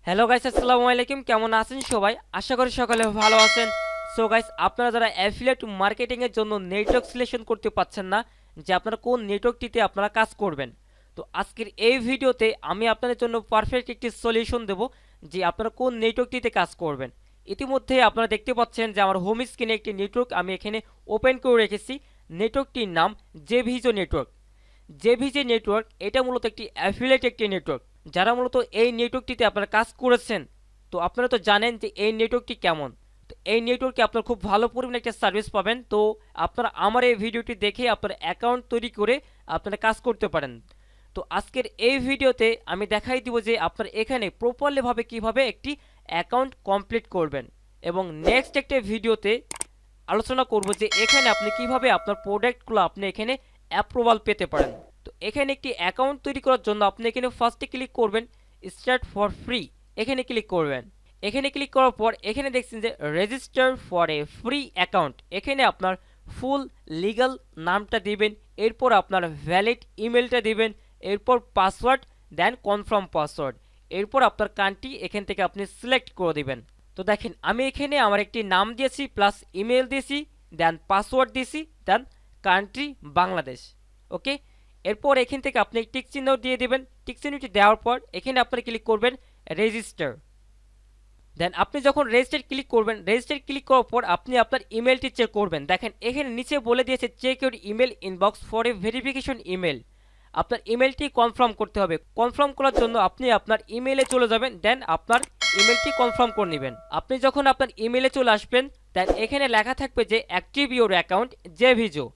Hello guys, আসসালামু আলাইকুম। কেমন আছেন সবাই? আশা করি সকালে ভালো আছেন। সো গাইস, আপনারা যারা অ্যাফিলিয়েট মার্কেটিং এর জন্য নেটওয়ার্ক সিলেকশন করতে পারছেন না, যে আপনারা কোন নেটওয়ার্কটিতে আপনারা কাজ করবেন, তো আজকের এই ভিডিওতে আমি আপনাদের জন্য পারফেক্ট একটি সলিউশন দেব যে আপনারা কোন নেটওয়ার্কটিতে কাজ করবেন। ইতিমধ্যে আপনারা দেখতে পাচ্ছেন যে আমার হোম স্ক্রিনে একটি নেটওয়ার্ক আমি এখানে ওপেন করে রেখেছি। নেটওয়ার্কটির নাম জেভিজো নেটওয়ার্ক। জেভিজে নেটওয়ার্ক এটা মূলত একটি অ্যাফিলিয়েট একটি নেটওয়ার্ক। যারা মূলত এই নেটওয়ার্কটিতে আপনারা কাজ করেছেন, তো আপনারা তো জানেন যে এই নেটওয়ার্কটি কেমন। তো এই নেটওয়ার্কে আপনারা খুব ভালো পরিমাণে একটা সার্ভিস পাবেন। তো আপনারা আমার এই ভিডিওটি দেখে আপনার অ্যাকাউন্ট তৈরি করে আপনারা কাজ করতে পারেন। তো আজকের এই ভিডিওতে আমি দেখাই দিব যে আপনারা এখানে প্রপারলিভাবে কিভাবে একটি অ্যাকাউন্ট কমপ্লিট করবেন, এবং নেক্সট একটা ভিডিওতে আলোচনা করব যে এখানে আপনি কিভাবে আপনার প্রোডাক্টগুলো আপনি এখানে অ্যাপ্রুভাল পেতে পারেন। তো এখানে একটি অ্যাকাউন্ট তৈরি করার জন্য আপনি এখানে ফার্স্টে ক্লিক করবেন স্টার্ট ফর ফ্রি, এখানে ক্লিক করবেন। এখানে ক্লিক করার পর এখানে দেখছেন যে register for a free account, এখানে আপনার ফুল লিগ্যাল নামটা দিবেন, এরপর আপনার ভ্যালিড ইমেলটা দিবেন, এরপর পাসওয়ার্ড, দেন কনফার্ম পাসওয়ার্ড, এরপর আপনার কান্ট্রি এখান থেকে আপনি সিলেক্ট করে দিবেন। তো দেখেন আমি এখানে আমার একটি নাম দিয়েছি, প্লাস ইমেল দিয়েছি, দেন পাসওয়ার্ড দিয়েছি, দেন কান্ট্রি বাংলাদেশ। ওকে, এরপর এখান থেকে আপনি টিক চিহ্ন দিয়ে দেবেন। টিক চিহ্নটি দেওয়ার পর এখানে আপনি ক্লিক করবেন রেজিস্টার। দেন আপনি যখন রেজিস্টার ক্লিক করবেন, রেজিস্টার ক্লিক করার পর আপনি আপনার ইমেলটি চেক করবেন। দেখেন এখানে নিচে বলে দিয়েছে check your email inbox for a verification email. আপনার ইমেলটি কনফার্ম করতে হবে। কনফার্ম করার জন্য আপনি আপনার ইমেলে চলে যাবেন, দেন আপনার ইমেলটি কনফার্ম করে নেবেন। আপনি যখন আপনার ইমেলে চলে আসবেন, দেন এখানে লেখা থাকবে যে অ্যাক্টিভ ইউর অ্যাকাউন্ট জেভিজো।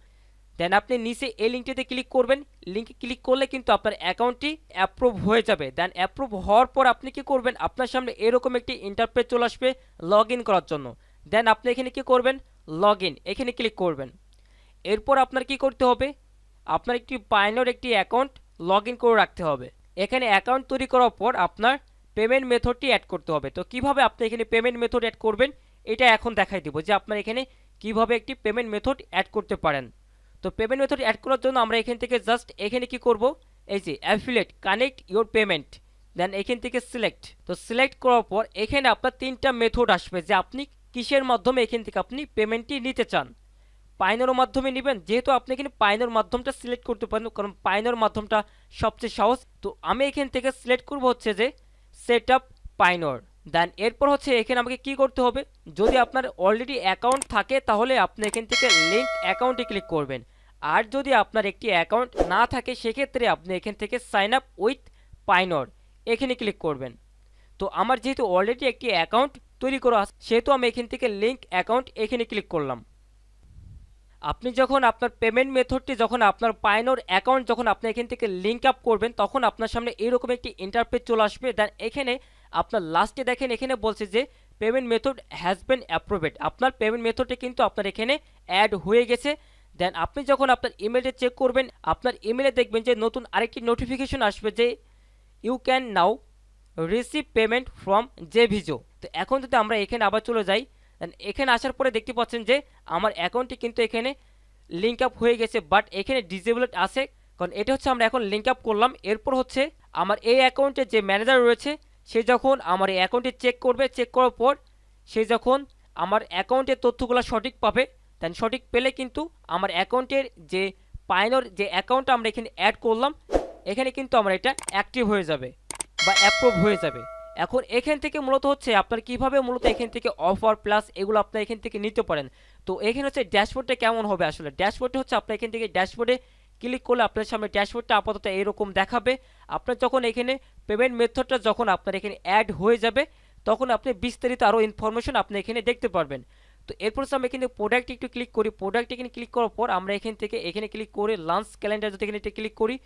দেন আপনি নিচে এই লিঙ্কটিতে ক্লিক করবেন। লিঙ্কে ক্লিক করলে কিন্তু আপনার অ্যাকাউন্টটি অ্যাপ্রুভ হয়ে যাবে। দেন অ্যাপ্রুভ হওয়ার পর আপনি কি করবেন, আপনার সামনে এরকম একটি ইন্টারফেস চলে আসবে লগ ইন করার জন্য। দেন আপনি এখানে কি করবেন, লগ ইন, এখানে ক্লিক করবেন। এরপর আপনার কি করতে হবে, আপনার একটি পাইনর একটি অ্যাকাউন্ট লগ ইন করে রাখতে হবে। এখানে অ্যাকাউন্ট তৈরি করার পর আপনার পেমেন্ট মেথডটি অ্যাড করতে হবে। তো কিভাবে আপনি এখানে পেমেন্ট মেথড অ্যাড করবেন এটা এখন দেখাই দিব, যে আপনার এখানে কিভাবে একটি পেমেন্ট মেথড অ্যাড করতে পারেন। তো পেমেন্ট মেথড অ্যাড করার জন্য আমরা এখান থেকে জাস্ট এখানে কি করব, এই যে অ্যাফিলিয়েট কানেক্ট ইওর পেমেন্ট, দেন এখান থেকে সিলেক্ট। তো সিলেক্ট করার পর এখানে আপনার তিনটা মেথড আসবে যে আপনি কিসের মাধ্যমে এখান থেকে আপনি পেমেন্টটি নিতে চান। পাইনর মাধ্যমে নেবেন, যেহেতু আপনি এখানে পাইনর মাধ্যমটা সিলেক্ট করতে পারেন, কারণ পাইনর মাধ্যমটা সবচেয়ে সহজ। তো আমি এখান থেকে সিলেক্ট করব হচ্ছে যে সেট আপ পাইনর। দেন এরপর হচ্ছে এখানে আমাকে কি করতে হবে, যদি আপনার অলরেডি অ্যাকাউন্ট থাকে তাহলে আপনি এখান থেকে লিঙ্ক অ্যাকাউন্টে ক্লিক করবেন। আর যদি আপনার একটি অ্যাকাউন্ট না থাকে সেক্ষেত্রে আপনি এখান থেকে সাইন আপ উইথ পাইনর এখানে ক্লিক করবেন। তো আমার যেহেতু অলরেডি একটি অ্যাকাউন্ট তৈরি করা আছে, সেহেতু আমি এখান থেকে লিঙ্ক অ্যাকাউন্ট এখানে ক্লিক করলাম। আপনি যখন আপনার পেমেন্ট মেথডটি যখন আপনার পাইনর অ্যাকাউন্ট যখন আপনি এখান থেকে লিঙ্ক আপ করবেন, তখন আপনার সামনে এরকম একটি ইন্টারফেস চলে আসবে। দেন এখানে আপনার লাস্টে দেখেন এখানে বলছে যে payment method has been approved, আপনার পেমেন্ট মেথডটি কিন্তু আপনার এখানে অ্যাড হয়ে গেছে। দেন আপনি যখন আপনার ইমেলটা চেক করবেন, আপনার ইমেলে দেখবেন যে নতুন আরেকটি নোটিফিকেশন আসবে যে you can now receive payment from জেভিজো। তো এখন যদি আমরা এখানে আবার চলে যাই, এখানে আসার পরে দেখতে পাচ্ছেন যে আমার অ্যাকাউন্টটি কিন্তু এখানে লিঙ্ক আপ হয়ে গেছে, বাট এখানে ডিসেবলড আছে, কারণ এটা হচ্ছে আমরা এখন লিঙ্ক আপ করলাম। এরপর হচ্ছে আমার এই অ্যাকাউন্টে যে ম্যানেজার রয়েছে সে যখন আমার এই অ্যাকাউন্টে চেক করবে, চেক করার পর সে যখন আমার অ্যাকাউন্টের তথ্যগুলো সঠিক পাবে, দেন সঠিক পেলে কিন্তু আমার অ্যাকাউন্টের যে পাইনর যে অ্যাকাউন্টটা আমরা এখানে অ্যাড করলাম, এখানে কিন্তু আমার এটা অ্যাক্টিভ হয়ে যাবে বা অ্যাপ্রুভ হয়ে যাবে। এখন এখান থেকে মূলত হচ্ছে আপনার কিভাবে মূলত এখান থেকে অফার প্লাস এগুলো আপনার এখান থেকে নিতে পারেন। তো এখানে হচ্ছে ড্যাশবোর্ডটা কেমন হবে, আসলে ড্যাশবোর্ডটা হচ্ছে আপনার এখান থেকে ড্যাশবোর্ডে ক্লিক করলে আপনার সামনে ড্যাশবোর্ডটা আপাতত এরকম দেখাবে। আপনার যখন এখানে পেমেন্ট মেথডটা যখন আপনার এখানে অ্যাড হয়ে যাবে, তখন আপনি বিস্তারিত আরও ইনফরমেশন আপনি এখানে দেখতে পারবেন। তো এরপর আমরা এখানে প্রোডাক্ট একটু ক্লিক করি। প্রোডাক্ট এখানে ক্লিক করার পর আমরা এখান থেকে এখানে ক্লিক করে লাঞ্চ ক্যালেন্ডার যদি এখানে ক্লিক করি,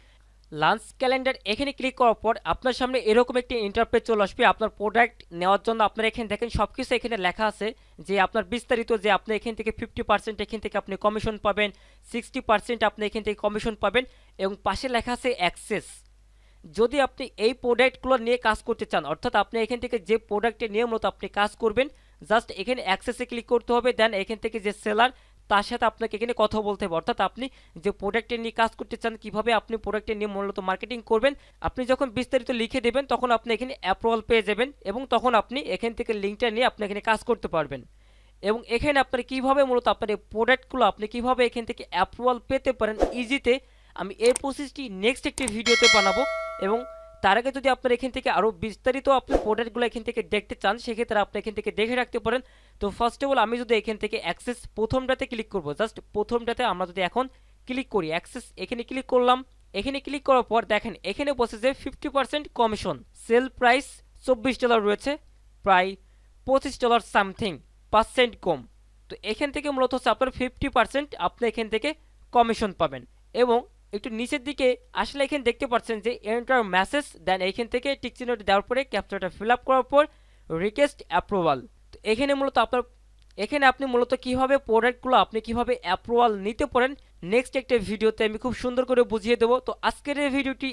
লাঞ্চ ক্যালেন্ডার এখানে ক্লিক করার পর আপনার সামনে এরকম একটি ইন্টারফেস চলে আসবে। আপনার প্রোডাক্ট নেওয়ার জন্য আপনার এখানে দেখেন সব কিছু এখানে লেখা আছে, যে আপনার বিস্তারিত যে আপনি এখান থেকে 50% এখান থেকে আপনি কমিশন পাবেন, 60% আপনি এখান থেকে কমিশন পাবেন, এবং পাশে লেখা আছে অ্যাক্সেস। যদি আপনি এই প্রোডাক্টগুলো নিয়ে কাজ করতে চান, অর্থাৎ আপনি এখান থেকে যে প্রোডাক্টে নিয়ে মূলত আপনি কাজ করবেন, জাস্ট এখানে অ্যাক্সেসে ক্লিক করতে হবে। দেন এখান থেকে যে সেলার তার সাথে আপনাকে এখানে কথা বলতে হবে। অর্থাৎ আপনি যে প্রোডাক্টে নিয়ে কাজ করতে চান, কিভাবে আপনি প্রোডাক্টে নিয়ে মূলত মার্কেটিং করবেন, আপনি যখন বিস্তারিত লিখে দেবেন তখন আপনি এখানে অ্যাপ্রুভাল পেয়ে যাবেন এবং তখন আপনি এখান থেকে লিঙ্কটা নিয়ে আপনি এখানে কাজ করতে পারবেন। এবং এখানে আপনার কিভাবে মূলত আপনার এই প্রোডাক্টগুলো আপনি কিভাবে এখান থেকে অ্যাপ্রুভাল পেতে পারেন ইজিতে, আমি এই প্রসেসটি নেক্সট একটি ভিডিওতে বানাবো। এবং তার আগে যদি আপনার এখান থেকে আরও বিস্তারিত আপনি প্রোডাক্টগুলো এখান থেকে দেখতে চান, সেক্ষেত্রে আপনি এখান থেকে দেখে রাখতে পারেন। তো ফার্স্ট অফ অল আমি যদি এখান থেকে অ্যাক্সেস প্রথমটাতে ক্লিক করব, জাস্ট প্রথমটাতে আমরা যদি এখন ক্লিক করি, অ্যাক্সেস এখানে ক্লিক করলাম। এখানে ক্লিক করার পর দেখেন এখানে বসে যে 50% কমিশন, সেল প্রাইস $24 রয়েছে, প্রায় $25 সামথিং পার্সেন্ট কম। তো এখান থেকে মূলত হচ্ছে আপনার 50% আপনি এখান থেকে কমিশন পাবেন। এবং একটু নিচের দিকে আসলে এখানে দেখতে পাচ্ছেন যে এন্টার মেসেজ, দেন এইখান থেকে টিক চিহ্নটি দেওয়ার পরে ক্যাপচারটা ফিল আপ করার পর রিকোয়েস্ট অ্যাপ্রুভাল। তো এখানে মূলত আপনার এখানে আপনি মূলত কিভাবে প্রোডাক্টগুলো আপনি কিভাবে অ্যাপ্রুভাল নিতে পারেন নেক্সট একটা ভিডিওতে আমি খুব সুন্দর করে বুঝিয়ে দেবো। তো আজকের এই ভিডিওটি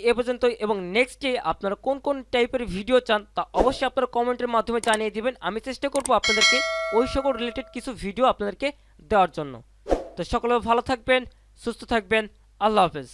এ পর্যন্তই এবং নেক্সটে আপনারা কোন কোন টাইপের ভিডিও চান তা অবশ্যই আপনারা কমেন্টের মাধ্যমে জানিয়ে দিবেন। আমি চেষ্টা করব আপনাদেরকে ওই সকল রিলেটেড কিছু ভিডিও আপনাদেরকে দেওয়ার জন্য। তো সকলে ভালো থাকবেন, সুস্থ থাকবেন, আল্লাহ হাফেজ।